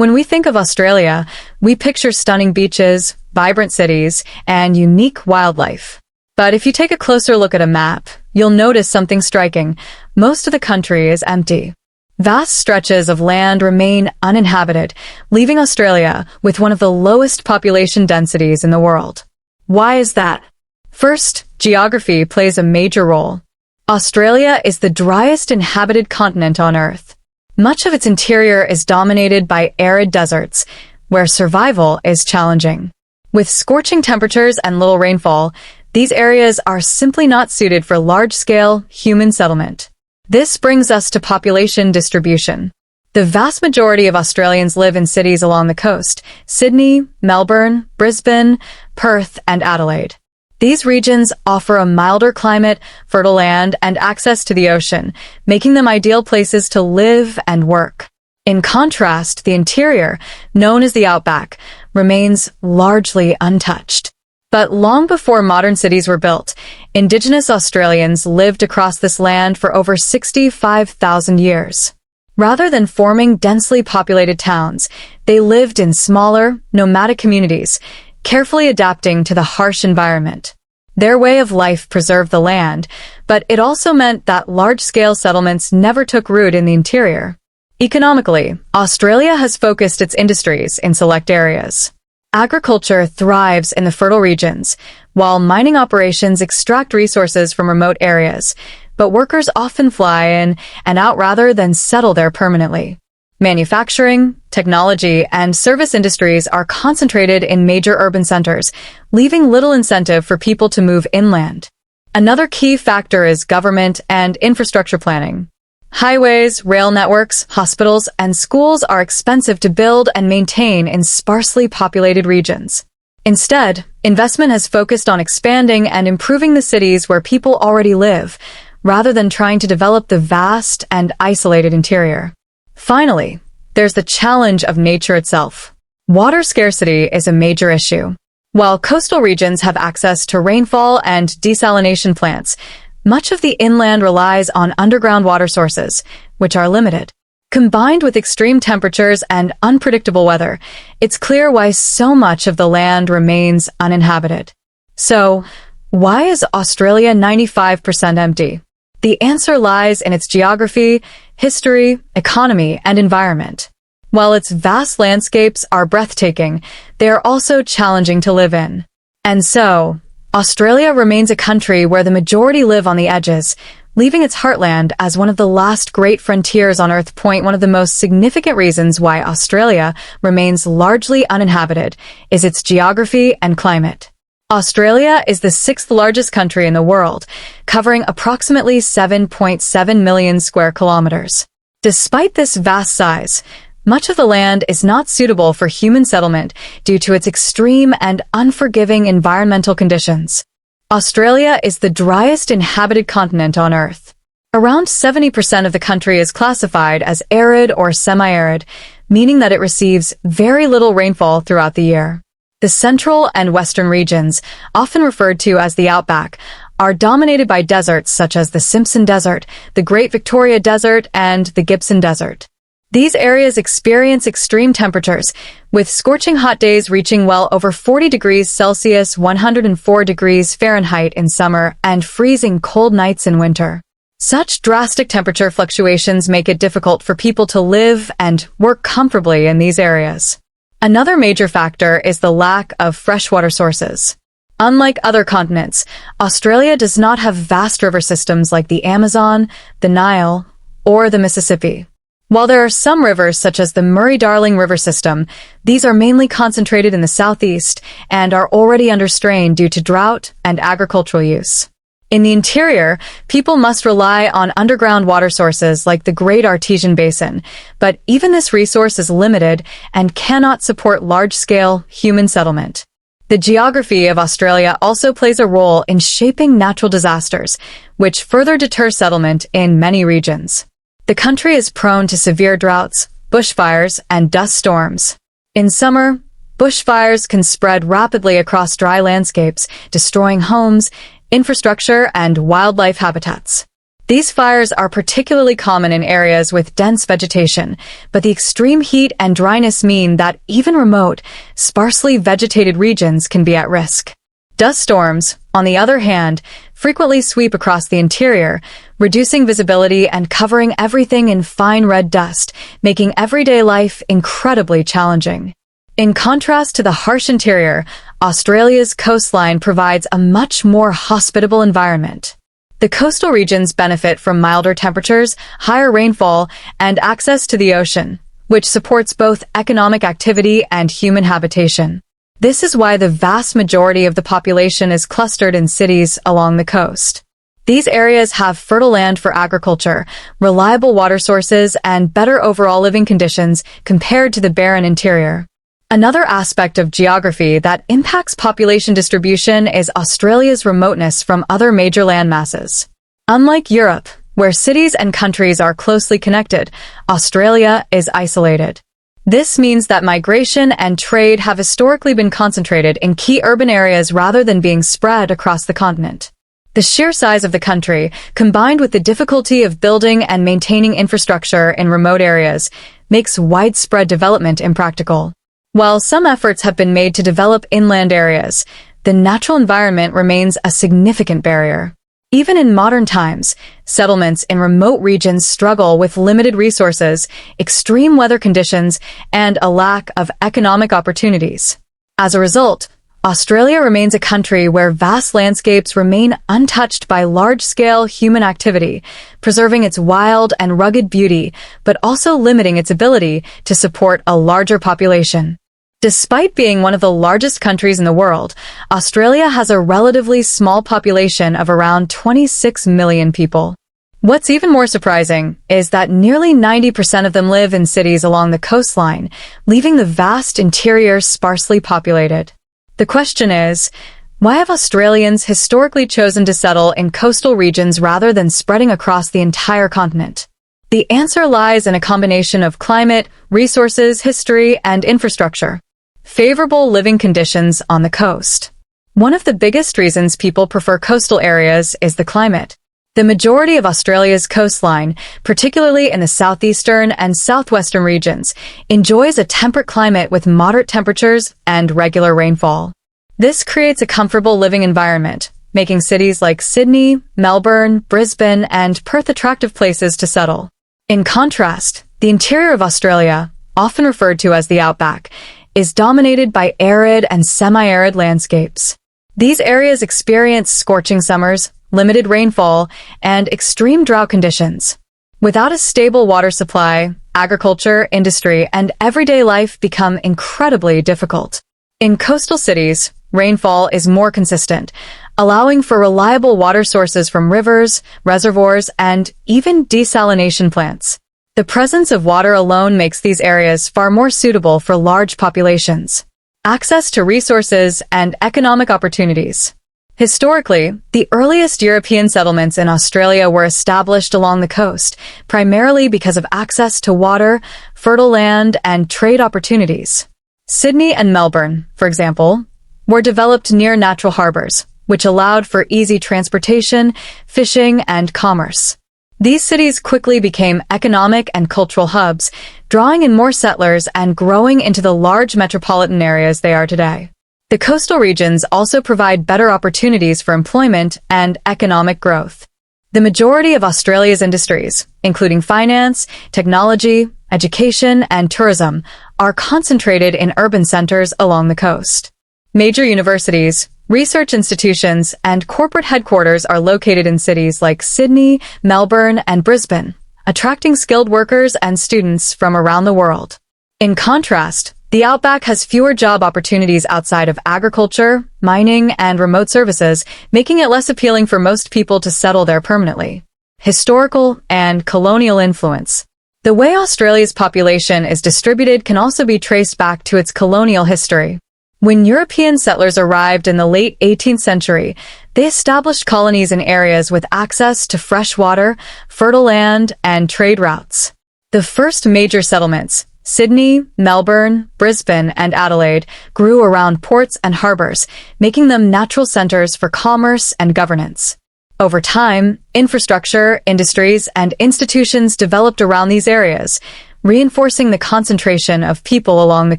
When we think of Australia, we picture stunning beaches, vibrant cities, and unique wildlife. But if you take a closer look at a map, you'll notice something striking. Most of the country is empty. Vast stretches of land remain uninhabited, leaving Australia with one of the lowest population densities in the world. Why is that? First, geography plays a major role. Australia is the driest inhabited continent on Earth. Much of its interior is dominated by arid deserts, where survival is challenging. With scorching temperatures and little rainfall, these areas are simply not suited for large-scale human settlement. This brings us to population distribution. The vast majority of Australians live in cities along the coast: Sydney, Melbourne, Brisbane, Perth, and Adelaide. These regions offer a milder climate, fertile land, and access to the ocean, making them ideal places to live and work. In contrast, the interior, known as the Outback, remains largely untouched. But long before modern cities were built, Indigenous Australians lived across this land for over 65,000 years. Rather than forming densely populated towns, they lived in smaller, nomadic communities, carefully adapting to the harsh environment. Their way of life preserved the land, but it also meant that large-scale settlements never took root in the interior. Economically, Australia has focused its industries in select areas. Agriculture thrives in the fertile regions, while mining operations extract resources from remote areas, but workers often fly in and out rather than settle there permanently. Manufacturing, technology, and service industries are concentrated in major urban centers, leaving little incentive for people to move inland. Another key factor is government and infrastructure planning. Highways, rail networks, hospitals, and schools are expensive to build and maintain in sparsely populated regions. Instead, investment has focused on expanding and improving the cities where people already live, rather than trying to develop the vast and isolated interior. Finally, there's the challenge of nature itself. Water scarcity is a major issue. While coastal regions have access to rainfall and desalination plants, much of the inland relies on underground water sources, which are limited. Combined with extreme temperatures and unpredictable weather, it's clear why so much of the land remains uninhabited. So, why is Australia 95% empty? The answer lies in its geography, history, economy, and environment. While its vast landscapes are breathtaking, they are also challenging to live in. And so, Australia remains a country where the majority live on the edges, leaving its heartland as one of the last great frontiers on Earth. One of the most significant reasons why Australia remains largely uninhabited is its geography and climate. Australia is the sixth largest country in the world, covering approximately 7.7 million square kilometers. Despite this vast size, much of the land is not suitable for human settlement due to its extreme and unforgiving environmental conditions. Australia is the driest inhabited continent on Earth. Around 70% of the country is classified as arid or semi-arid, meaning that it receives very little rainfall throughout the year. The central and western regions, often referred to as the Outback, are dominated by deserts such as the Simpson Desert, the Great Victoria Desert, and the Gibson Desert. These areas experience extreme temperatures, with scorching hot days reaching well over 40 degrees Celsius (104 degrees Fahrenheit) in summer and freezing cold nights in winter. Such drastic temperature fluctuations make it difficult for people to live and work comfortably in these areas. Another major factor is the lack of freshwater sources. Unlike other continents, Australia does not have vast river systems like the Amazon, the Nile, or the Mississippi. While there are some rivers such as the Murray-Darling River system, these are mainly concentrated in the southeast and are already under strain due to drought and agricultural use. In the interior, people must rely on underground water sources like the Great Artesian Basin, but even this resource is limited and cannot support large-scale human settlement. The geography of Australia also plays a role in shaping natural disasters, which further deter settlement in many regions. The country is prone to severe droughts, bushfires, and dust storms. In summer, bushfires can spread rapidly across dry landscapes, destroying homes, infrastructure, and wildlife habitats. These fires are particularly common in areas with dense vegetation, but the extreme heat and dryness mean that even remote, sparsely vegetated regions can be at risk. Dust storms, on the other hand, frequently sweep across the interior, reducing visibility and covering everything in fine red dust, making everyday life incredibly challenging. In contrast to the harsh interior, Australia's coastline provides a much more hospitable environment. The coastal regions benefit from milder temperatures, higher rainfall, and access to the ocean, which supports both economic activity and human habitation. This is why the vast majority of the population is clustered in cities along the coast. These areas have fertile land for agriculture, reliable water sources, and better overall living conditions compared to the barren interior. Another aspect of geography that impacts population distribution is Australia's remoteness from other major landmasses. Unlike Europe, where cities and countries are closely connected, Australia is isolated. This means that migration and trade have historically been concentrated in key urban areas rather than being spread across the continent. The sheer size of the country, combined with the difficulty of building and maintaining infrastructure in remote areas, makes widespread development impractical. While some efforts have been made to develop inland areas, the natural environment remains a significant barrier. Even in modern times, settlements in remote regions struggle with limited resources, extreme weather conditions, and a lack of economic opportunities. As a result, Australia remains a country where vast landscapes remain untouched by large-scale human activity, preserving its wild and rugged beauty, but also limiting its ability to support a larger population. Despite being one of the largest countries in the world, Australia has a relatively small population of around 26 million people. What's even more surprising is that nearly 90% of them live in cities along the coastline, leaving the vast interior sparsely populated. The question is, why have Australians historically chosen to settle in coastal regions rather than spreading across the entire continent? The answer lies in a combination of climate, resources, history, and infrastructure. Favorable living conditions on the coast. One of the biggest reasons people prefer coastal areas is the climate. The majority of Australia's coastline, particularly in the southeastern and southwestern regions, enjoys a temperate climate with moderate temperatures and regular rainfall. This creates a comfortable living environment, making cities like Sydney, Melbourne, Brisbane, and Perth attractive places to settle. In contrast, the interior of Australia, often referred to as the Outback, is dominated by arid and semi-arid landscapes. These areas experience scorching summers, limited rainfall, and extreme drought conditions. Without a stable water supply, agriculture, industry, and everyday life become incredibly difficult. In coastal cities, rainfall is more consistent, allowing for reliable water sources from rivers, reservoirs, and even desalination plants. The presence of water alone makes these areas far more suitable for large populations. Access to resources and economic opportunities. Historically, the earliest European settlements in Australia were established along the coast, primarily because of access to water, fertile land, and trade opportunities. Sydney and Melbourne, for example, were developed near natural harbors, which allowed for easy transportation, fishing, and commerce. These cities quickly became economic and cultural hubs, drawing in more settlers and growing into the large metropolitan areas they are today. The coastal regions also provide better opportunities for employment and economic growth. The majority of Australia's industries, including finance, technology, education, and tourism, are concentrated in urban centers along the coast. Major universities, research institutions, and corporate headquarters are located in cities like Sydney, Melbourne, and Brisbane, attracting skilled workers and students from around the world. In contrast, the Outback has fewer job opportunities outside of agriculture, mining, and remote services, making it less appealing for most people to settle there permanently. Historical and colonial influence. The way Australia's population is distributed can also be traced back to its colonial history. When European settlers arrived in the late 18th century, they established colonies in areas with access to fresh water, fertile land, and trade routes. The first major settlements, Sydney, Melbourne, Brisbane, and Adelaide, grew around ports and harbors, making them natural centers for commerce and governance. Over time, infrastructure, industries, and institutions developed around these areas, reinforcing the concentration of people along the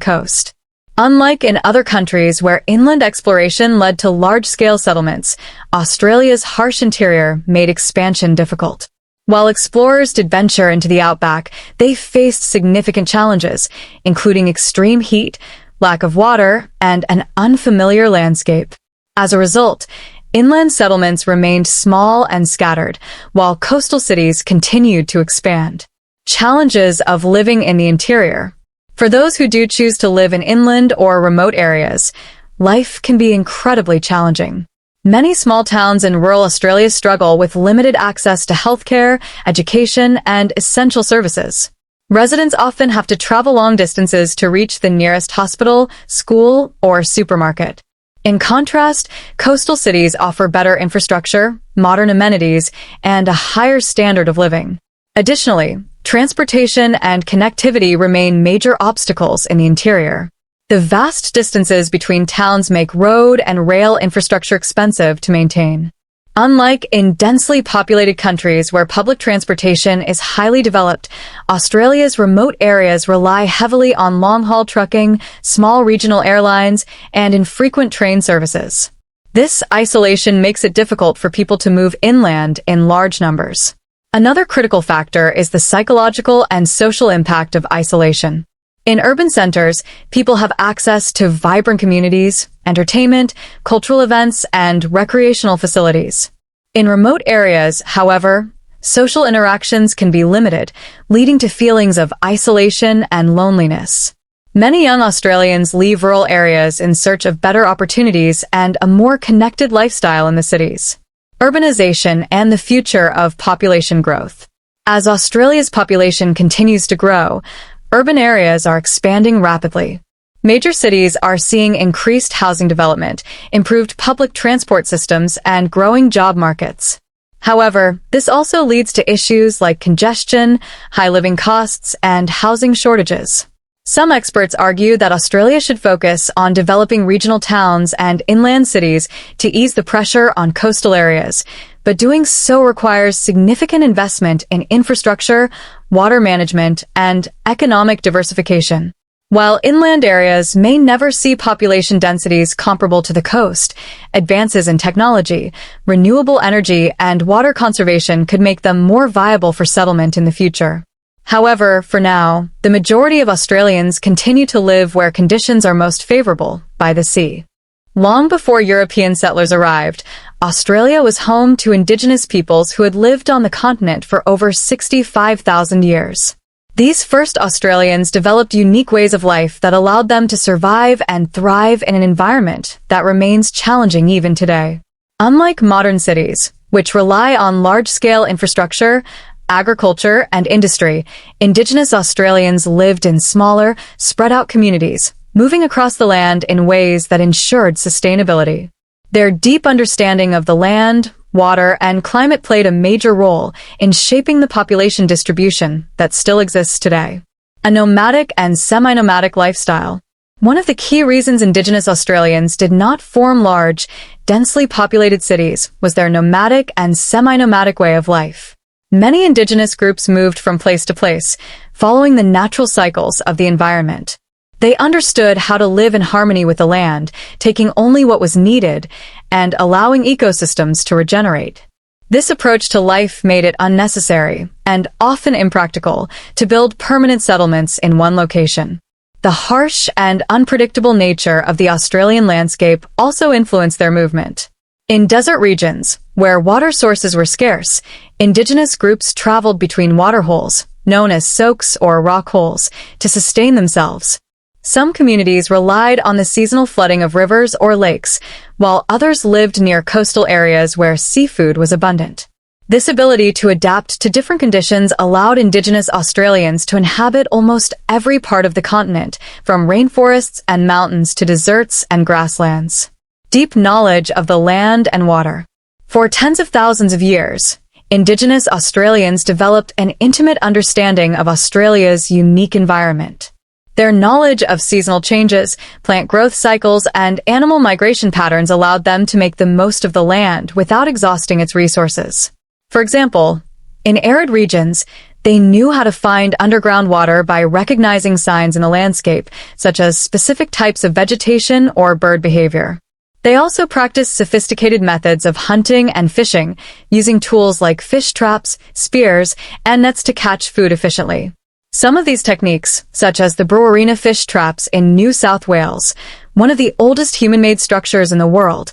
coast. Unlike in other countries where inland exploration led to large-scale settlements, Australia's harsh interior made expansion difficult. While explorers did venture into the outback, they faced significant challenges, including extreme heat, lack of water, and an unfamiliar landscape. As a result, inland settlements remained small and scattered, while coastal cities continued to expand. Challenges of living in the interior. For those who do choose to live in inland or remote areas, life can be incredibly challenging. Many small towns in rural Australia struggle with limited access to healthcare, education, and essential services. Residents often have to travel long distances to reach the nearest hospital, school, or supermarket. In contrast, coastal cities offer better infrastructure, modern amenities, and a higher standard of living. Additionally, transportation and connectivity remain major obstacles in the interior. The vast distances between towns make road and rail infrastructure expensive to maintain. Unlike in densely populated countries where public transportation is highly developed, Australia's remote areas rely heavily on long-haul trucking, small regional airlines, and infrequent train services. This isolation makes it difficult for people to move inland in large numbers. Another critical factor is the psychological and social impact of isolation. In urban centers, people have access to vibrant communities, entertainment, cultural events, and recreational facilities. In remote areas, however, social interactions can be limited, leading to feelings of isolation and loneliness. Many young Australians leave rural areas in search of better opportunities and a more connected lifestyle in the cities. Urbanization and the future of population growth. As Australia's population continues to grow, urban areas are expanding rapidly. Major cities are seeing increased housing development, improved public transport systems, and growing job markets. However, this also leads to issues like congestion, high living costs, and housing shortages. Some experts argue that Australia should focus on developing regional towns and inland cities to ease the pressure on coastal areas, but doing so requires significant investment in infrastructure, water management, and economic diversification. While inland areas may never see population densities comparable to the coast, advances in technology, renewable energy, and water conservation could make them more viable for settlement in the future. However, for now, the majority of Australians continue to live where conditions are most favorable, by the sea. Long before European settlers arrived, Australia was home to indigenous peoples who had lived on the continent for over 65,000 years. These first Australians developed unique ways of life that allowed them to survive and thrive in an environment that remains challenging even today. Unlike modern cities, which rely on large-scale infrastructure, agriculture, and industry, Indigenous Australians lived in smaller, spread-out communities, moving across the land in ways that ensured sustainability. Their deep understanding of the land, water, and climate played a major role in shaping the population distribution that still exists today. A nomadic and semi-nomadic lifestyle. One of the key reasons Indigenous Australians did not form large, densely populated cities was their nomadic and semi-nomadic way of life. Many Indigenous groups moved from place to place, following the natural cycles of the environment. They understood how to live in harmony with the land, taking only what was needed and allowing ecosystems to regenerate. This approach to life made it unnecessary, and often impractical, to build permanent settlements in one location. The harsh and unpredictable nature of the Australian landscape also influenced their movement. In desert regions, where water sources were scarce, Indigenous groups traveled between water holes, known as soaks or rock holes, to sustain themselves. Some communities relied on the seasonal flooding of rivers or lakes, while others lived near coastal areas where seafood was abundant. This ability to adapt to different conditions allowed Indigenous Australians to inhabit almost every part of the continent, from rainforests and mountains to deserts and grasslands. Deep knowledge of the land and water. For tens of thousands of years, Indigenous Australians developed an intimate understanding of Australia's unique environment. Their knowledge of seasonal changes, plant growth cycles, and animal migration patterns allowed them to make the most of the land without exhausting its resources. For example, in arid regions, they knew how to find underground water by recognizing signs in the landscape, such as specific types of vegetation or bird behavior. They also practiced sophisticated methods of hunting and fishing, using tools like fish traps, spears, and nets to catch food efficiently. Some of these techniques, such as the Brewerina fish traps in New South Wales, one of the oldest human-made structures in the world,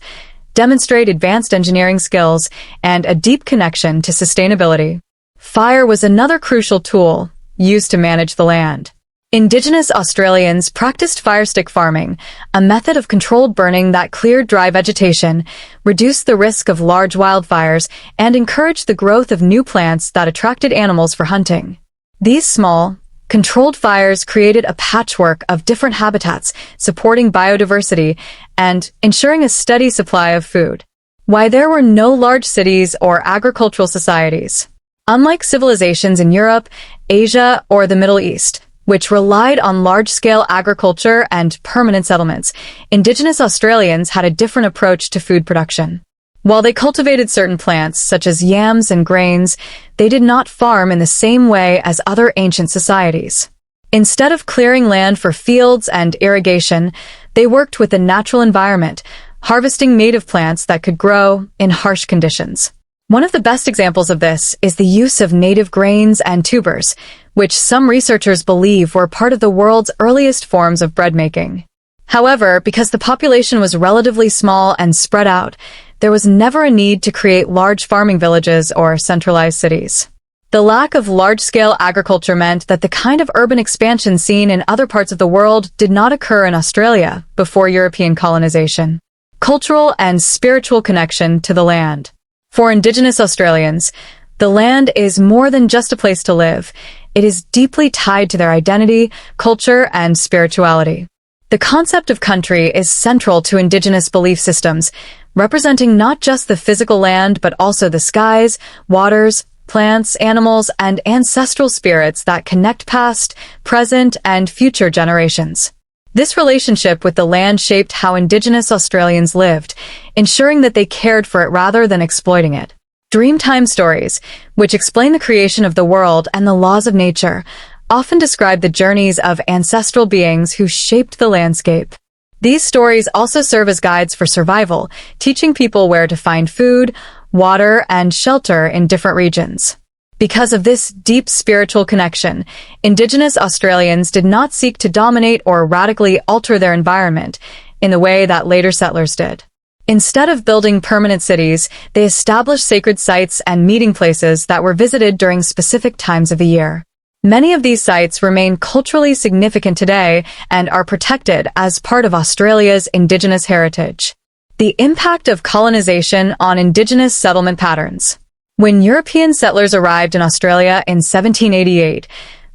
demonstrate advanced engineering skills and a deep connection to sustainability. Fire was another crucial tool used to manage the land. Indigenous Australians practiced firestick farming, a method of controlled burning that cleared dry vegetation, reduced the risk of large wildfires, and encouraged the growth of new plants that attracted animals for hunting. These small, controlled fires created a patchwork of different habitats, supporting biodiversity and ensuring a steady supply of food. Why there were no large cities or agricultural societies. Unlike civilizations in Europe, Asia, or the Middle East, which relied on large-scale agriculture and permanent settlements, Indigenous Australians had a different approach to food production. While they cultivated certain plants, such as yams and grains, they did not farm in the same way as other ancient societies. Instead of clearing land for fields and irrigation, they worked with the natural environment, harvesting native plants that could grow in harsh conditions. One of the best examples of this is the use of native grains and tubers, which some researchers believe were part of the world's earliest forms of bread making. However, because the population was relatively small and spread out, there was never a need to create large farming villages or centralized cities. The lack of large-scale agriculture meant that the kind of urban expansion seen in other parts of the world did not occur in Australia before European colonization. Cultural and spiritual connection to the land. For Indigenous Australians, the land is more than just a place to live. It is deeply tied to their identity, culture, and spirituality. The concept of country is central to Indigenous belief systems, representing not just the physical land but also the skies, waters, plants, animals, and ancestral spirits that connect past, present, and future generations. This relationship with the land shaped how Indigenous Australians lived, ensuring that they cared for it rather than exploiting it. Dreamtime stories, which explain the creation of the world and the laws of nature, often describe the journeys of ancestral beings who shaped the landscape. These stories also serve as guides for survival, teaching people where to find food, water, and shelter in different regions. Because of this deep spiritual connection, Indigenous Australians did not seek to dominate or radically alter their environment in the way that later settlers did. Instead of building permanent cities, they established sacred sites and meeting places that were visited during specific times of the year. Many of these sites remain culturally significant today and are protected as part of Australia's Indigenous heritage. The impact of colonization on Indigenous settlement patterns. When European settlers arrived in Australia in 1788,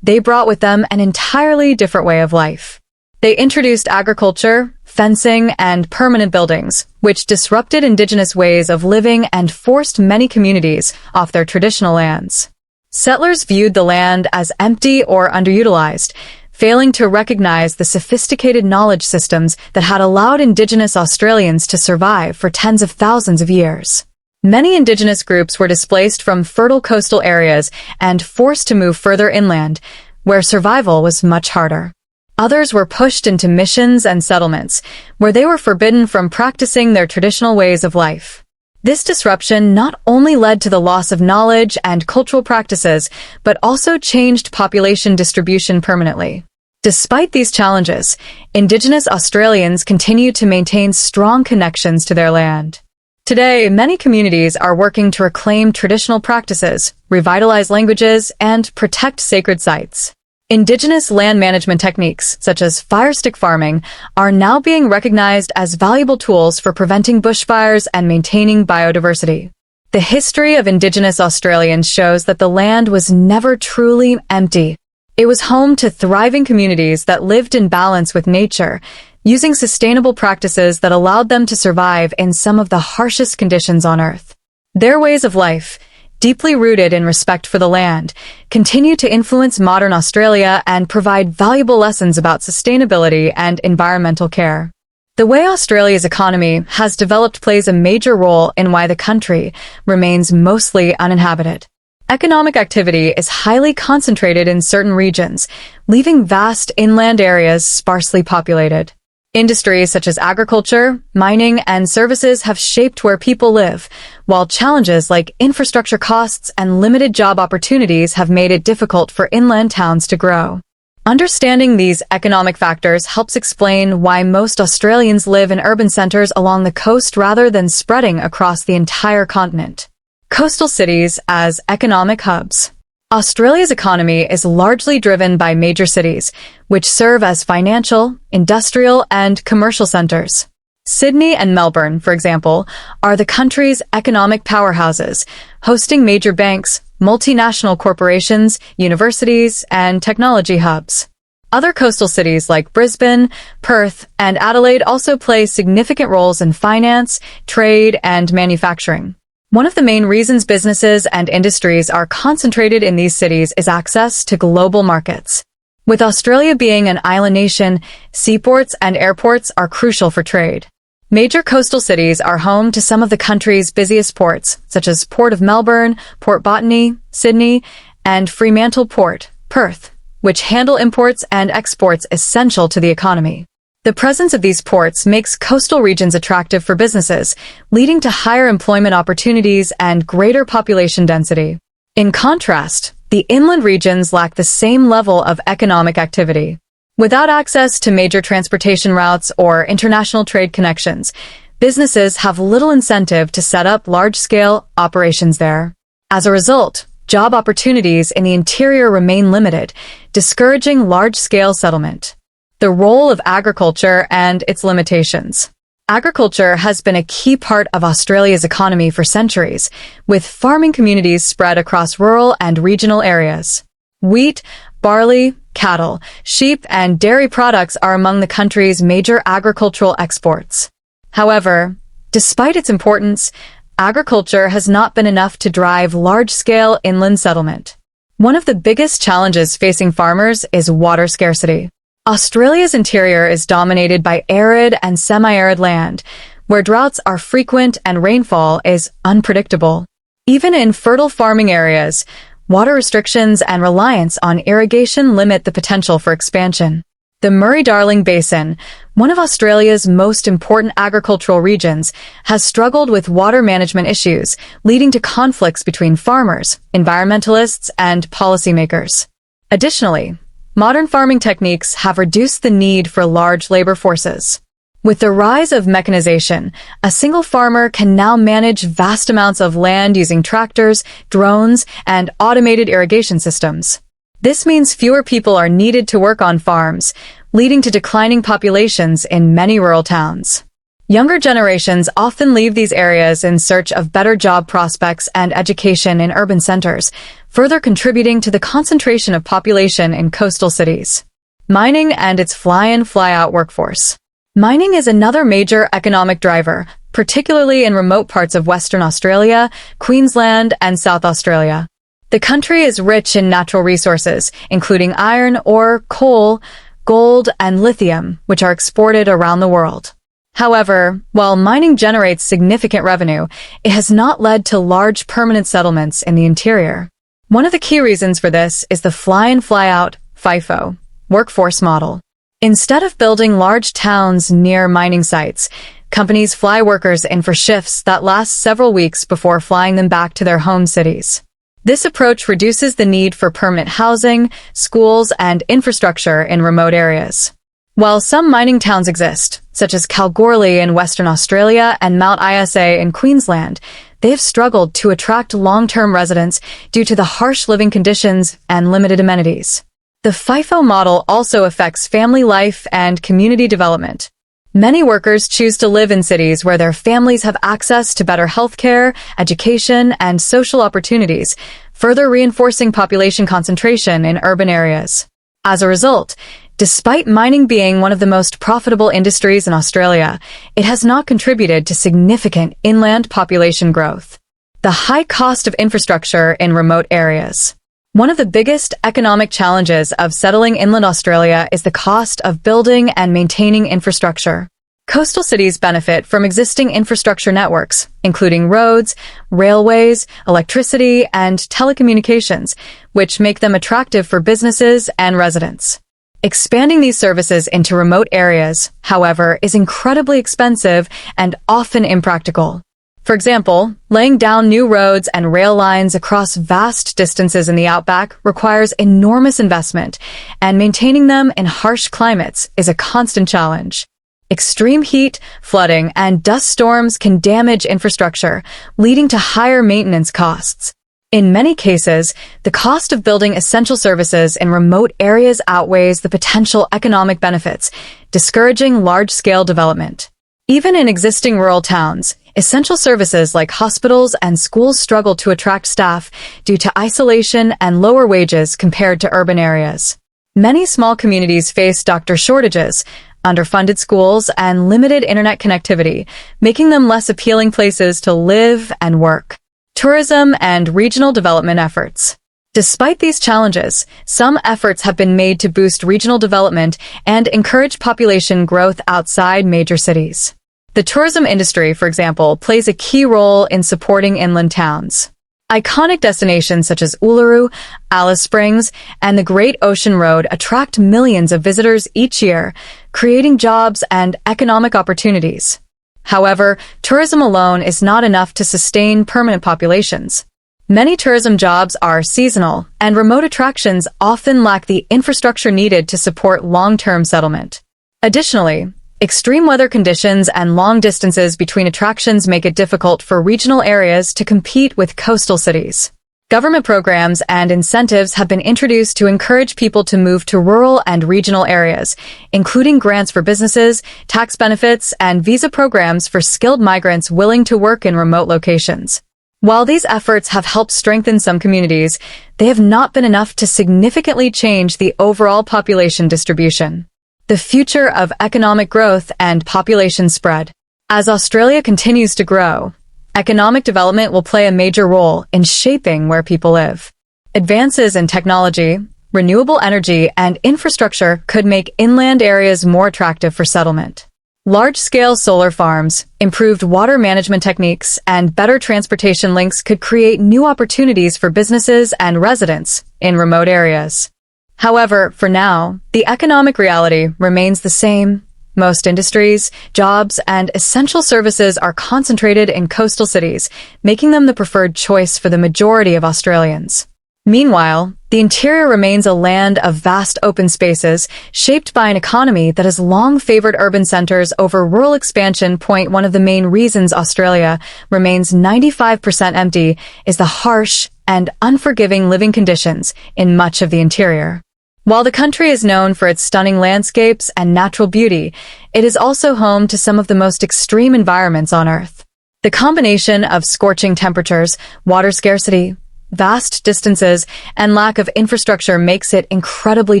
they brought with them an entirely different way of life. They introduced agriculture, fencing, and permanent buildings, which disrupted Indigenous ways of living and forced many communities off their traditional lands. Settlers viewed the land as empty or underutilized, failing to recognize the sophisticated knowledge systems that had allowed Indigenous Australians to survive for tens of thousands of years. Many Indigenous groups were displaced from fertile coastal areas and forced to move further inland, where survival was much harder. Others were pushed into missions and settlements, where they were forbidden from practicing their traditional ways of life. This disruption not only led to the loss of knowledge and cultural practices, but also changed population distribution permanently. Despite these challenges, Indigenous Australians continue to maintain strong connections to their land. Today, many communities are working to reclaim traditional practices, revitalize languages, and protect sacred sites. Indigenous land management techniques, such as firestick farming, are now being recognized as valuable tools for preventing bushfires and maintaining biodiversity. The history of Indigenous Australians shows that the land was never truly empty. It was home to thriving communities that lived in balance with nature, using sustainable practices that allowed them to survive in some of the harshest conditions on Earth. Their ways of life, deeply rooted in respect for the land, continue to influence modern Australia and provide valuable lessons about sustainability and environmental care. The way Australia's economy has developed plays a major role in why the country remains mostly uninhabited. Economic activity is highly concentrated in certain regions, leaving vast inland areas sparsely populated. Industries such as agriculture, mining, and services have shaped where people live, while challenges like infrastructure costs and limited job opportunities have made it difficult for inland towns to grow. Understanding these economic factors helps explain why most Australians live in urban centers along the coast rather than spreading across the entire continent. Coastal cities as economic hubs. Australia's economy is largely driven by major cities, which serve as financial, industrial, and commercial centers. Sydney and Melbourne, for example, are the country's economic powerhouses, hosting major banks, multinational corporations, universities, and technology hubs. Other coastal cities like Brisbane, Perth, and Adelaide also play significant roles in finance, trade, and manufacturing. One of the main reasons businesses and industries are concentrated in these cities is access to global markets. With Australia being an island nation, seaports and airports are crucial for trade. Major coastal cities are home to some of the country's busiest ports, such as Port of Melbourne, Port Botany, Sydney, and Fremantle Port, Perth, which handle imports and exports essential to the economy. The presence of these ports makes coastal regions attractive for businesses, leading to higher employment opportunities and greater population density. In contrast, the inland regions lack the same level of economic activity. Without access to major transportation routes or international trade connections, businesses have little incentive to set up large-scale operations there. As a result, job opportunities in the interior remain limited, discouraging large-scale settlement. The role of agriculture and its limitations. Agriculture has been a key part of Australia's economy for centuries, with farming communities spread across rural and regional areas. Wheat, barley, cattle, sheep, and dairy products are among the country's major agricultural exports. However, despite its importance, agriculture has not been enough to drive large-scale inland settlement. One of the biggest challenges facing farmers is water scarcity. Australia's interior is dominated by arid and semi-arid land, where droughts are frequent and rainfall is unpredictable. Even in fertile farming areas, water restrictions and reliance on irrigation limit the potential for expansion. The Murray-Darling Basin, one of Australia's most important agricultural regions, has struggled with water management issues, leading to conflicts between farmers, environmentalists, and policymakers. Additionally, modern farming techniques have reduced the need for large labor forces. With the rise of mechanization, a single farmer can now manage vast amounts of land using tractors, drones, and automated irrigation systems. This means fewer people are needed to work on farms, leading to declining populations in many rural towns. Younger generations often leave these areas in search of better job prospects and education in urban centers, further contributing to the concentration of population in coastal cities. Mining and its fly-in, fly-out workforce. Mining is another major economic driver, particularly in remote parts of Western Australia, Queensland, and South Australia. The country is rich in natural resources, including iron ore, coal, gold, and lithium, which are exported around the world. However, while mining generates significant revenue, it has not led to large permanent settlements in the interior. One of the key reasons for this is the fly-in, fly-out (FIFO) workforce model. Instead of building large towns near mining sites, companies fly workers in for shifts that last several weeks before flying them back to their home cities. This approach reduces the need for permanent housing, schools, and infrastructure in remote areas. While some mining towns exist, such as Kalgoorlie in Western Australia and Mount Isa in Queensland, they have struggled to attract long-term residents due to the harsh living conditions and limited amenities. The FIFO model also affects family life and community development. Many workers choose to live in cities where their families have access to better healthcare, education, and social opportunities, further reinforcing population concentration in urban areas. As a result, despite mining being one of the most profitable industries in Australia, it has not contributed to significant inland population growth. The high cost of infrastructure in remote areas. One of the biggest economic challenges of settling inland Australia is the cost of building and maintaining infrastructure. Coastal cities benefit from existing infrastructure networks, including roads, railways, electricity, and telecommunications, which make them attractive for businesses and residents. Expanding these services into remote areas, however, is incredibly expensive and often impractical. For example, laying down new roads and rail lines across vast distances in the outback requires enormous investment, and maintaining them in harsh climates is a constant challenge. Extreme heat, flooding, and dust storms can damage infrastructure, leading to higher maintenance costs. In many cases, the cost of building essential services in remote areas outweighs the potential economic benefits, discouraging large-scale development. Even in existing rural towns, essential services like hospitals and schools struggle to attract staff due to isolation and lower wages compared to urban areas. Many small communities face doctor shortages, underfunded schools, and limited internet connectivity, making them less appealing places to live and work. Tourism and regional development efforts. Despite these challenges, some efforts have been made to boost regional development and encourage population growth outside major cities. The tourism industry, for example, plays a key role in supporting inland towns. Iconic destinations such as Uluru, Alice Springs, and the Great Ocean Road attract millions of visitors each year, creating jobs and economic opportunities. However, tourism alone is not enough to sustain permanent populations. Many tourism jobs are seasonal, and remote attractions often lack the infrastructure needed to support long-term settlement. Additionally, extreme weather conditions and long distances between attractions make it difficult for regional areas to compete with coastal cities. Government programs and incentives have been introduced to encourage people to move to rural and regional areas, including grants for businesses, tax benefits, and visa programs for skilled migrants willing to work in remote locations. While these efforts have helped strengthen some communities, they have not been enough to significantly change the overall population distribution. The future of economic growth and population spread. As Australia continues to grow, economic development will play a major role in shaping where people live. Advances in technology, renewable energy, and infrastructure could make inland areas more attractive for settlement. Large-scale solar farms, improved water management techniques, and better transportation links could create new opportunities for businesses and residents in remote areas. However, for now, the economic reality remains the same. Most industries, jobs, and essential services are concentrated in coastal cities, making them the preferred choice for the majority of Australians. Meanwhile, the interior remains a land of vast open spaces, shaped by an economy that has long favored urban centers over rural expansion. One of the main reasons Australia remains 95% empty is the harsh and unforgiving living conditions in much of the interior. While the country is known for its stunning landscapes and natural beauty, it is also home to some of the most extreme environments on Earth. The combination of scorching temperatures, water scarcity, vast distances, and lack of infrastructure makes it incredibly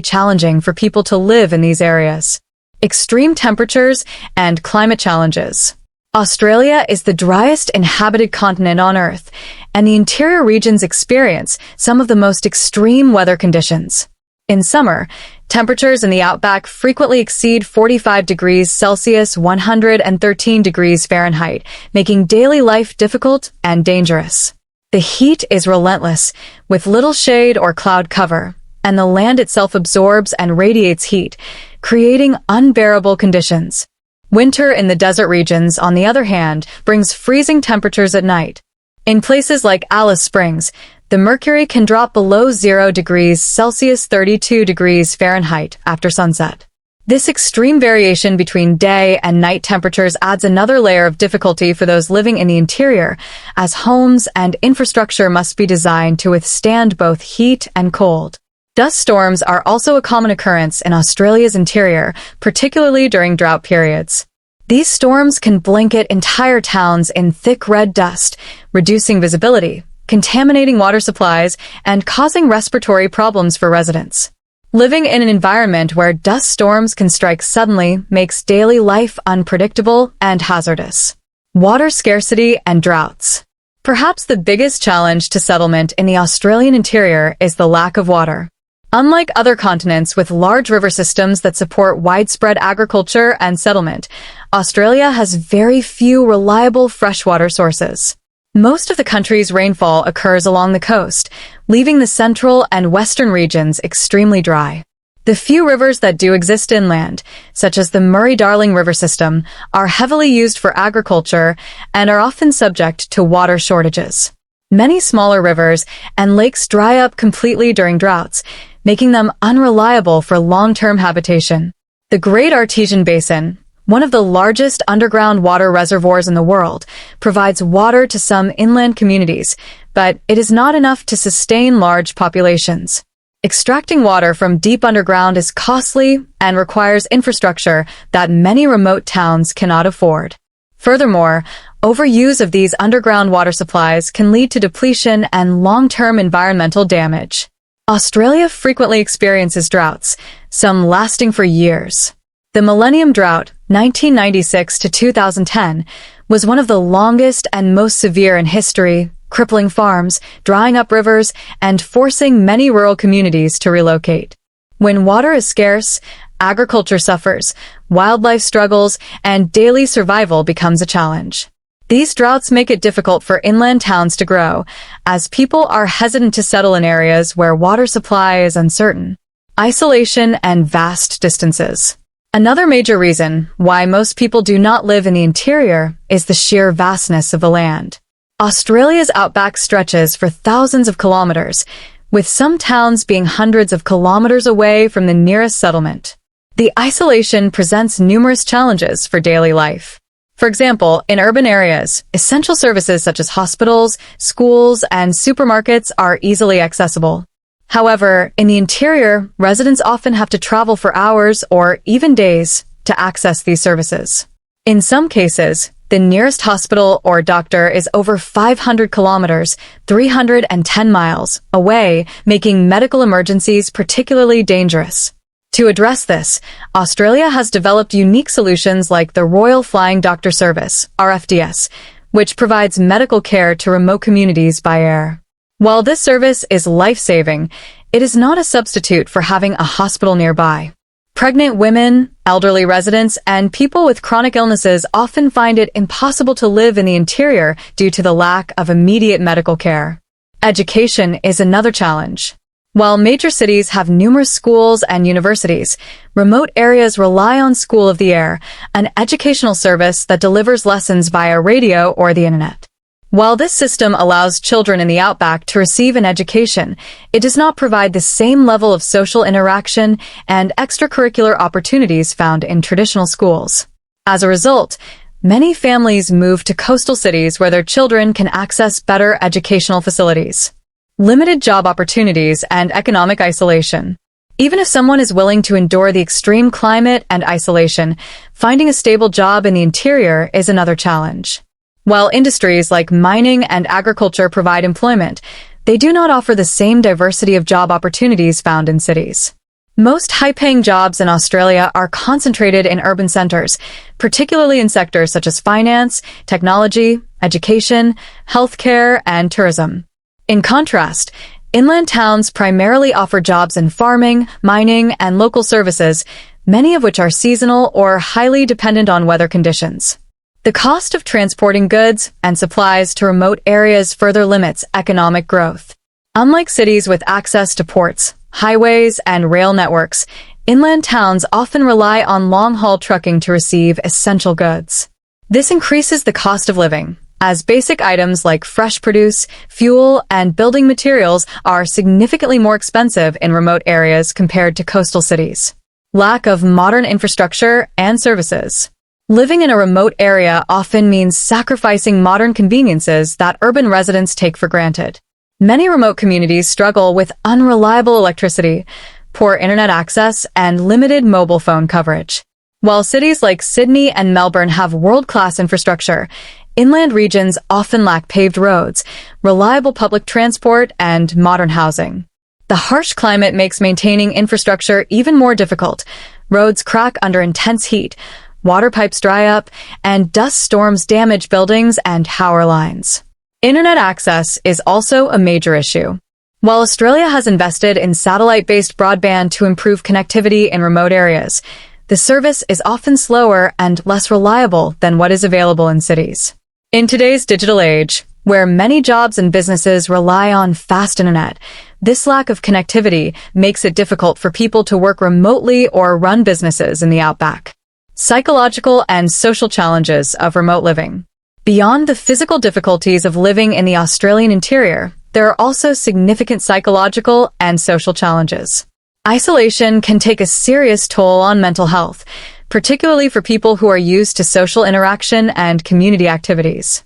challenging for people to live in these areas. Extreme temperatures and climate challenges. Australia is the driest inhabited continent on Earth, and the interior regions experience some of the most extreme weather conditions. In summer, temperatures in the outback frequently exceed 45 degrees Celsius, 113 degrees Fahrenheit, making daily life difficult and dangerous. The heat is relentless, with little shade or cloud cover, and the land itself absorbs and radiates heat, creating unbearable conditions. Winter in the desert regions, on the other hand, brings freezing temperatures at night. In places like Alice Springs, the mercury can drop below 0 degrees Celsius, 32 degrees Fahrenheit after sunset. This extreme variation between day and night temperatures adds another layer of difficulty for those living in the interior, as homes and infrastructure must be designed to withstand both heat and cold. Dust storms are also a common occurrence in Australia's interior, particularly during drought periods. These storms can blanket entire towns in thick red dust, reducing visibility, contaminating water supplies, and causing respiratory problems for residents. Living in an environment where dust storms can strike suddenly makes daily life unpredictable and hazardous. Water scarcity and droughts. Perhaps the biggest challenge to settlement in the Australian interior is the lack of water. Unlike other continents with large river systems that support widespread agriculture and settlement, Australia has very few reliable freshwater sources. Most of the country's rainfall occurs along the coast, leaving the central and western regions extremely dry. The few rivers that do exist inland, such as the Murray-Darling River system, are heavily used for agriculture and are often subject to water shortages. Many smaller rivers and lakes dry up completely during droughts, making them unreliable for long-term habitation. The Great Artesian Basin, one of the largest underground water reservoirs in the world, provides water to some inland communities, but it is not enough to sustain large populations. Extracting water from deep underground is costly and requires infrastructure that many remote towns cannot afford. Furthermore, overuse of these underground water supplies can lead to depletion and long-term environmental damage. Australia frequently experiences droughts, some lasting for years. The Millennium Drought, 1996 to 2010, was one of the longest and most severe in history, crippling farms, drying up rivers, and forcing many rural communities to relocate. When water is scarce, agriculture suffers, wildlife struggles, and daily survival becomes a challenge. These droughts make it difficult for inland towns to grow, as people are hesitant to settle in areas where water supply is uncertain. Isolation and vast distances. Another major reason why most people do not live in the interior is the sheer vastness of the land. Australia's outback stretches for thousands of kilometers, with some towns being hundreds of kilometers away from the nearest settlement. The isolation presents numerous challenges for daily life. For example, in urban areas, essential services such as hospitals, schools, and supermarkets are easily accessible. However, in the interior, residents often have to travel for hours or even days to access these services. In some cases, the nearest hospital or doctor is over 500 kilometers, 310 miles, away, making medical emergencies particularly dangerous. To address this, Australia has developed unique solutions like the Royal Flying Doctor Service, RFDS, which provides medical care to remote communities by air. While this service is life-saving, it is not a substitute for having a hospital nearby. Pregnant women, elderly residents, and people with chronic illnesses often find it impossible to live in the interior due to the lack of immediate medical care. Education is another challenge. While major cities have numerous schools and universities, remote areas rely on School of the Air, an educational service that delivers lessons via radio or the internet. While this system allows children in the outback to receive an education, it does not provide the same level of social interaction and extracurricular opportunities found in traditional schools. As a result, many families move to coastal cities where their children can access better educational facilities. Limited job opportunities and economic isolation. Even if someone is willing to endure the extreme climate and isolation, finding a stable job in the interior is another challenge. While industries like mining and agriculture provide employment, they do not offer the same diversity of job opportunities found in cities. Most high-paying jobs in Australia are concentrated in urban centers, particularly in sectors such as finance, technology, education, healthcare, and tourism. In contrast, inland towns primarily offer jobs in farming, mining, and local services, many of which are seasonal or highly dependent on weather conditions. The cost of transporting goods and supplies to remote areas further limits economic growth. Unlike cities with access to ports, highways, and rail networks, inland towns often rely on long-haul trucking to receive essential goods. This increases the cost of living, as basic items like fresh produce, fuel, and building materials are significantly more expensive in remote areas compared to coastal cities. Lack of modern infrastructure and services. Living in a remote area often means sacrificing modern conveniences that urban residents take for granted. Many remote communities struggle with unreliable electricity, poor internet access, and limited mobile phone coverage. While cities like Sydney and Melbourne have world-class infrastructure, inland regions often lack paved roads, reliable public transport, and modern housing. The harsh climate makes maintaining infrastructure even more difficult. Roads crack under intense heat, water pipes dry up, and dust storms damage buildings and power lines. Internet access is also a major issue. While Australia has invested in satellite-based broadband to improve connectivity in remote areas, the service is often slower and less reliable than what is available in cities. In today's digital age, where many jobs and businesses rely on fast internet, this lack of connectivity makes it difficult for people to work remotely or run businesses in the outback. Psychological and social challenges of remote living. Beyond the physical difficulties of living in the Australian interior, there are also significant psychological and social challenges. Isolation can take a serious toll on mental health, particularly for people who are used to social interaction and community activities.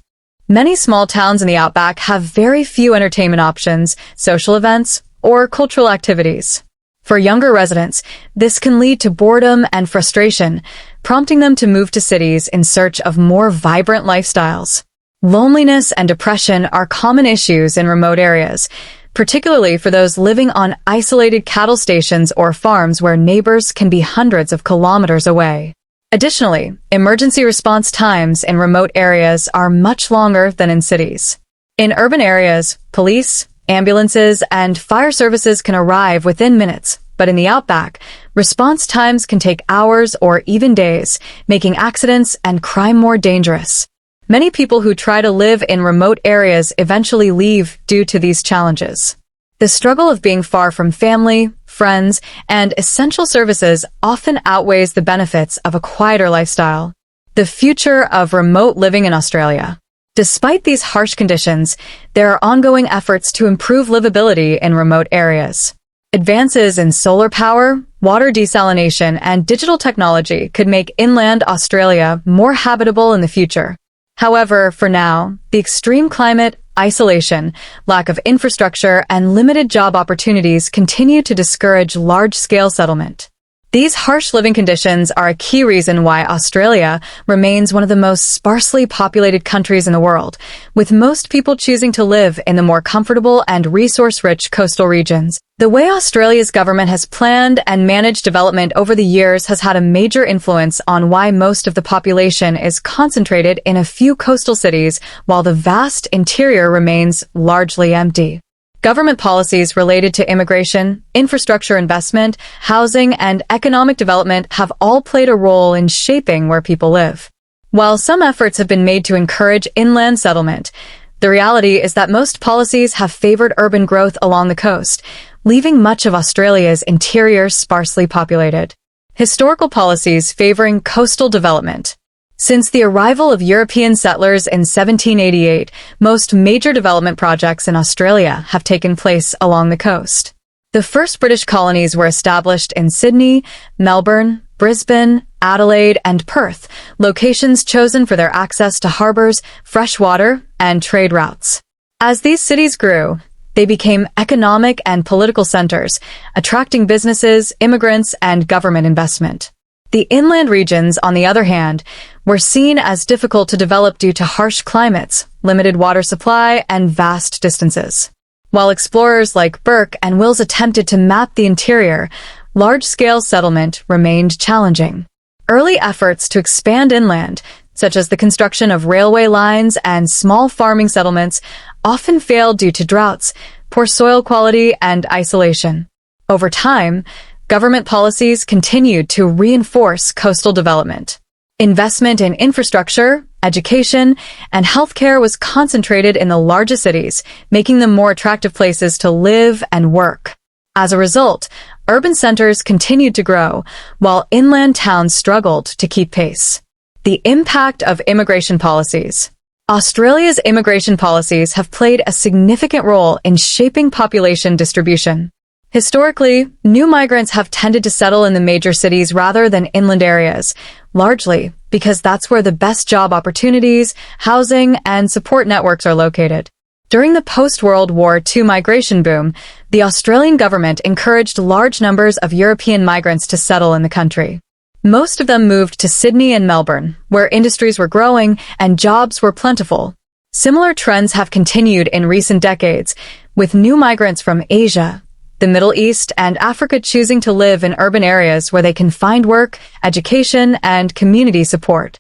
Many small towns in the outback have very few entertainment options, social events, or cultural activities. For younger residents, this can lead to boredom and frustration, prompting them to move to cities in search of more vibrant lifestyles. Loneliness and depression are common issues in remote areas, particularly for those living on isolated cattle stations or farms where neighbors can be hundreds of kilometers away. Additionally, emergency response times in remote areas are much longer than in cities. In urban areas, police, ambulances, and fire services can arrive within minutes, but in the outback, response times can take hours or even days, making accidents and crime more dangerous. Many people who try to live in remote areas eventually leave due to these challenges. The struggle of being far from family, friends, and essential services often outweighs the benefits of a quieter lifestyle. The future of remote living in Australia. Despite these harsh conditions, there are ongoing efforts to improve livability in remote areas. Advances in solar power, water desalination, and digital technology could make inland Australia more habitable in the future. However, for now, the extreme climate, isolation, lack of infrastructure, and limited job opportunities continue to discourage large-scale settlement. These harsh living conditions are a key reason why Australia remains one of the most sparsely populated countries in the world, with most people choosing to live in the more comfortable and resource-rich coastal regions. The way Australia's government has planned and managed development over the years has had a major influence on why most of the population is concentrated in a few coastal cities, while the vast interior remains largely empty. Government policies related to immigration, infrastructure investment, housing, and economic development have all played a role in shaping where people live. While some efforts have been made to encourage inland settlement, the reality is that most policies have favored urban growth along the coast, leaving much of Australia's interior sparsely populated. Historical policies favoring coastal development. Since the arrival of European settlers in 1788, most major development projects in Australia have taken place along the coast. The first British colonies were established in Sydney, Melbourne, Brisbane, Adelaide, and Perth, locations chosen for their access to harbours, fresh water, and trade routes. As these cities grew, they became economic and political centres, attracting businesses, immigrants, and government investment. The inland regions, on the other hand, were seen as difficult to develop due to harsh climates, limited water supply, and vast distances. While explorers like Burke and Wills attempted to map the interior, large-scale settlement remained challenging. Early efforts to expand inland, such as the construction of railway lines and small farming settlements, often failed due to droughts, poor soil quality, and isolation. Over time, government policies continued to reinforce coastal development. Investment in infrastructure, education, and healthcare was concentrated in the largest cities, making them more attractive places to live and work. As a result, urban centers continued to grow, while inland towns struggled to keep pace. The impact of immigration policies. Australia's immigration policies have played a significant role in shaping population distribution. Historically, new migrants have tended to settle in the major cities rather than inland areas, largely because that's where the best job opportunities, housing, and support networks are located. During the post-World War II migration boom, the Australian government encouraged large numbers of European migrants to settle in the country. Most of them moved to Sydney and Melbourne, where industries were growing and jobs were plentiful. Similar trends have continued in recent decades, with new migrants from Asia, the Middle East, and Africa choosing to live in urban areas where they can find work, education, and community support.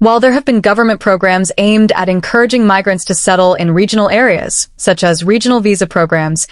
While there have been government programs aimed at encouraging migrants to settle in regional areas, such as regional visa programs,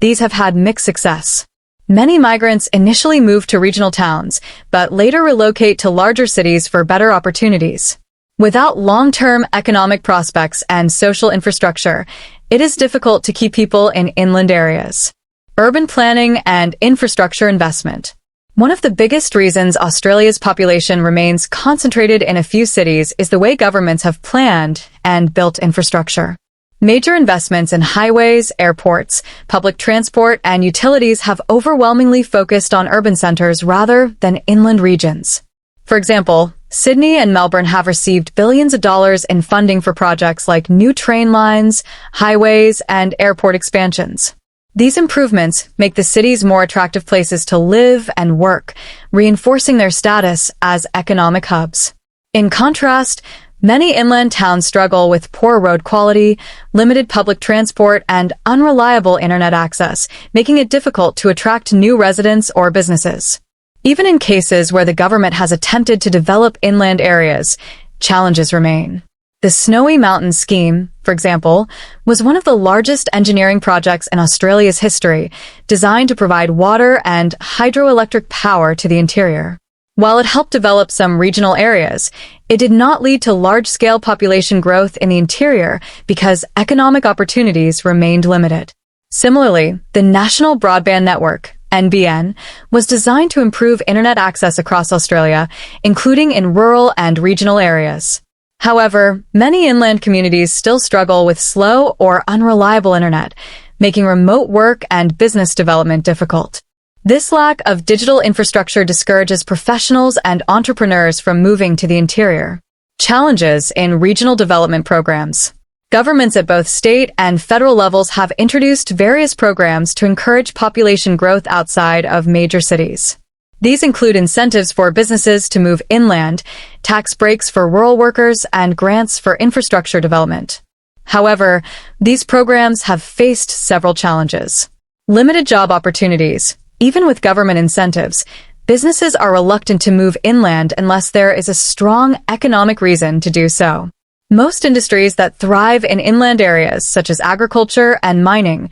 these have had mixed success. Many migrants initially move to regional towns, but later relocate to larger cities for better opportunities. Without long-term economic prospects and social infrastructure, it is difficult to keep people in inland areas. Urban planning and infrastructure investment. One of the biggest reasons Australia's population remains concentrated in a few cities is the way governments have planned and built infrastructure. Major investments in highways, airports, public transport, and utilities have overwhelmingly focused on urban centers rather than inland regions. For example, Sydney and Melbourne have received billions of dollars in funding for projects like new train lines, highways, and airport expansions. These improvements make the cities more attractive places to live and work, reinforcing their status as economic hubs. In contrast, many inland towns struggle with poor road quality, limited public transport, and unreliable internet access, making it difficult to attract new residents or businesses. Even in cases where the government has attempted to develop inland areas, challenges remain. The Snowy Mountains scheme, for example, was one of the largest engineering projects in Australia's history, designed to provide water and hydroelectric power to the interior. While it helped develop some regional areas, it did not lead to large-scale population growth in the interior because economic opportunities remained limited. Similarly, the National Broadband Network, NBN, was designed to improve internet access across Australia, including in rural and regional areas. However, many inland communities still struggle with slow or unreliable internet, making remote work and business development difficult. This lack of digital infrastructure discourages professionals and entrepreneurs from moving to the interior. Challenges in regional development programs. Governments at both state and federal levels have introduced various programs to encourage population growth outside of major cities. These include incentives for businesses to move inland, tax breaks for rural workers, and grants for infrastructure development. However, these programs have faced several challenges. Limited job opportunities. Even with government incentives, businesses are reluctant to move inland unless there is a strong economic reason to do so. Most industries that thrive in inland areas, such as agriculture and mining,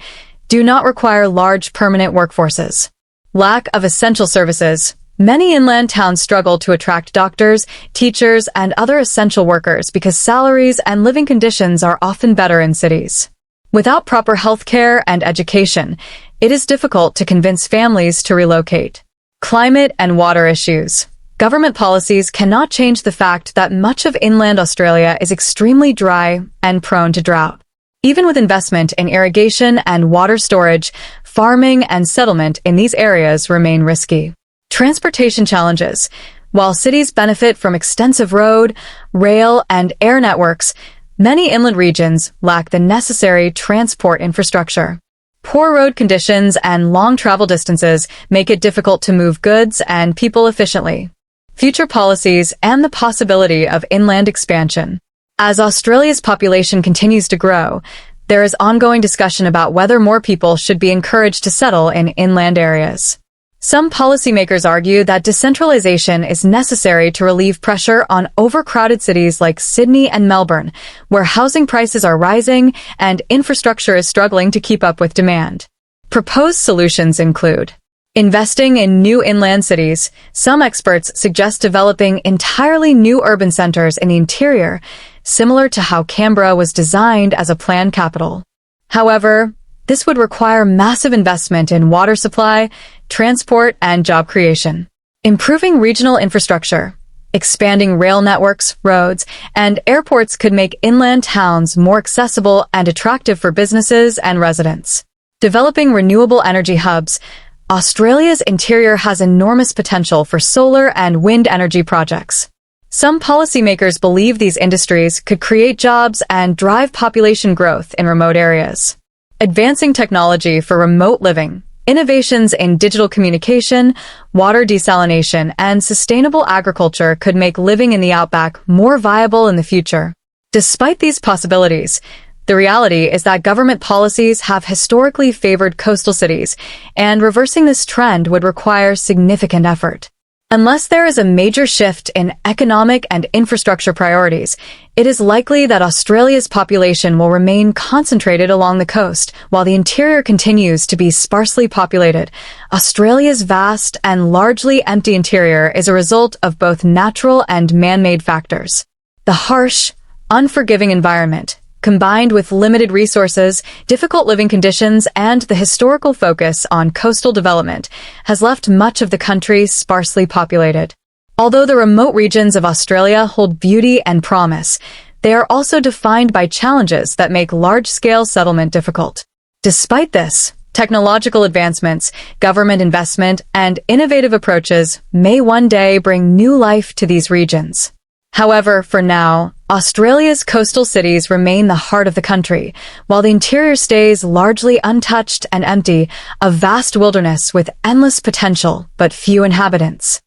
do not require large permanent workforces. Lack of essential services. Many inland towns struggle to attract doctors, teachers, and other essential workers because salaries and living conditions are often better in cities. Without proper health care and education, it is difficult to convince families to relocate. Climate and water issues. Government policies cannot change the fact that much of inland Australia is extremely dry and prone to drought. Even with investment in irrigation and water storage, farming and settlement in these areas remain risky. Transportation challenges. While cities benefit from extensive road, rail, and air networks, many inland regions lack the necessary transport infrastructure. Poor road conditions and long travel distances make it difficult to move goods and people efficiently. Future policies and the possibility of inland expansion. As Australia's population continues to grow, there is ongoing discussion about whether more people should be encouraged to settle in inland areas. Some policymakers argue that decentralization is necessary to relieve pressure on overcrowded cities like Sydney and Melbourne, where housing prices are rising and infrastructure is struggling to keep up with demand. Proposed solutions include investing in new inland cities. Some experts suggest developing entirely new urban centers in the interior, similar to how Canberra was designed as a planned capital. However, this would require massive investment in water supply, transport, and job creation. Improving regional infrastructure. Expanding rail networks, roads, and airports could make inland towns more accessible and attractive for businesses and residents. Developing renewable energy hubs. Australia's interior has enormous potential for solar and wind energy projects. Some policymakers believe these industries could create jobs and drive population growth in remote areas. Advancing technology for remote living. Innovations in digital communication, water desalination, and sustainable agriculture could make living in the outback more viable in the future. Despite these possibilities, the reality is that government policies have historically favored coastal cities, and reversing this trend would require significant effort. Unless there is a major shift in economic and infrastructure priorities, it is likely that Australia's population will remain concentrated along the coast, while the interior continues to be sparsely populated. Australia's vast and largely empty interior is a result of both natural and man-made factors. The harsh, unforgiving environment, combined with limited resources, difficult living conditions, and the historical focus on coastal development, has left much of the country sparsely populated. Although the remote regions of Australia hold beauty and promise, they are also defined by challenges that make large-scale settlement difficult. Despite this, technological advancements, government investment, and innovative approaches may one day bring new life to these regions. However, for now, Australia's coastal cities remain the heart of the country, while the interior stays largely untouched and empty, a vast wilderness with endless potential but few inhabitants.